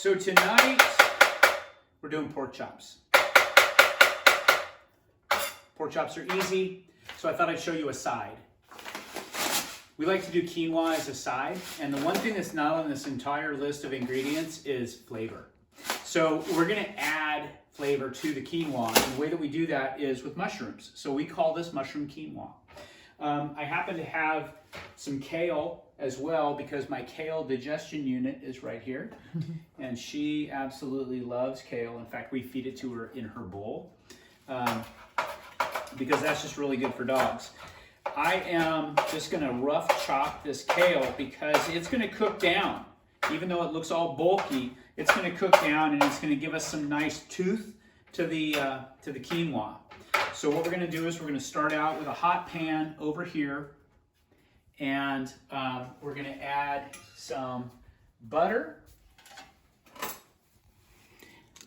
so tonight we're doing pork chops. Pork chops are easy, so I thought I'd show you a side. We like to do quinoa as a side, and the one thing that's not on this entire list of ingredients is flavor. So we're gonna add flavor to the quinoa, and the way that we do that is with mushrooms. So we call this mushroom quinoa. I happen to have some kale as well because my kale digestion unit is right here, and she absolutely loves kale. In fact, we feed it to her in her bowl because that's just really good for dogs. I am just gonna rough chop this kale because it's gonna cook down. Even though it looks all bulky, it's gonna cook down and it's gonna give us some nice tooth to the quinoa. So what we're gonna do is we're gonna start out with a hot pan over here, and we're gonna add some butter.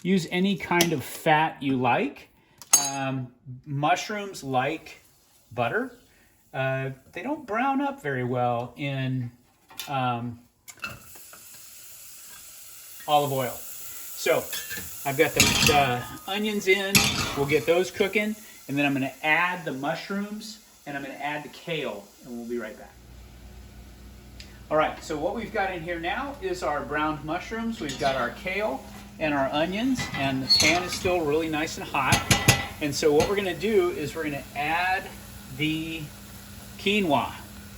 Use any kind of fat you like. Mushrooms like butter. They don't brown up very well in olive oil. So I've got the onions in. We'll get those cooking, and then I'm going to add the mushrooms and I'm going to add the kale, and we'll be right back. All right, so what we've got in here now is our browned mushrooms. We've got our kale and our onions, and the pan is still really nice and hot. And so what we're going to do is we're going to add the quinoa.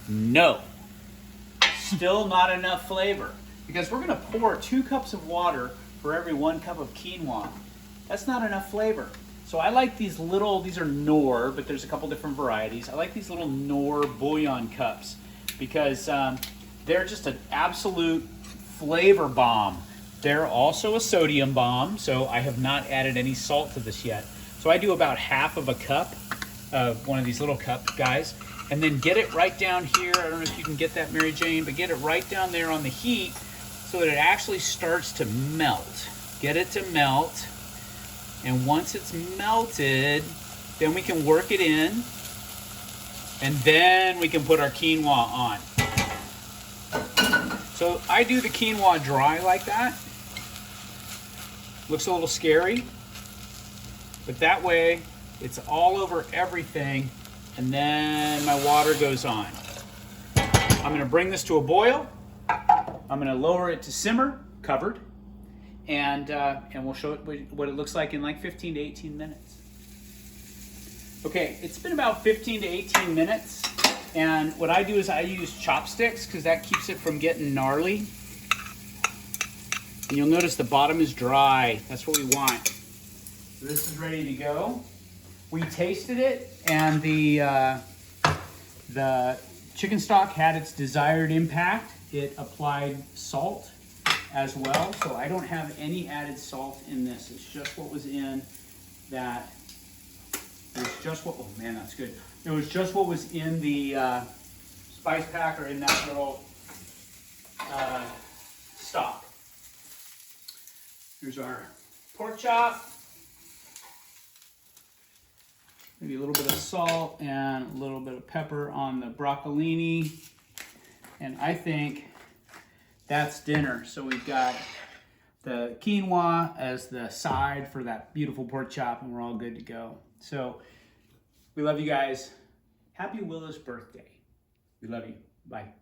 No, still not enough flavor, because we're going to pour 2 cups of water for every 1 cup of quinoa. That's not enough flavor. So I like these little, these are Knorr, but there's a couple different varieties. I like these little Knorr bouillon cups because they're just an absolute flavor bomb. They're also a sodium bomb, so I have not added any salt to this yet. So I do about half of a cup of one of these little cup guys, and then get it right down here. I don't know if you can get that, Mary Jane, but get it right down there on the heat so that it actually starts to melt. Get it to melt, and once it's melted, then we can work it in, and then we can put our quinoa on. So I do the quinoa dry like that. Looks a little scary, but that way it's all over everything, and then my water goes on. I'm gonna bring this to a boil. I'm gonna lower it to simmer, covered, and we'll show it what it looks like in like 15 to 18 minutes. Okay, it's been about 15 to 18 minutes, and what I do is I use chopsticks because that keeps it from getting gnarly. And you'll notice the bottom is dry. That's what we want. So this is ready to go. We tasted it, and the chicken stock had its desired impact. It applied salt as well, so I don't have any added salt in this. It's just what was in that. It's just what, oh man, that's good. It was just what was in the spice pack, or in that little stock. Here's our pork chop. Maybe a little bit of salt and a little bit of pepper on the broccolini. And I think that's dinner. So we've got the quinoa as the side for that beautiful pork chop, and we're all good to go. So we love you guys. Happy Willow's birthday. We love you. Bye.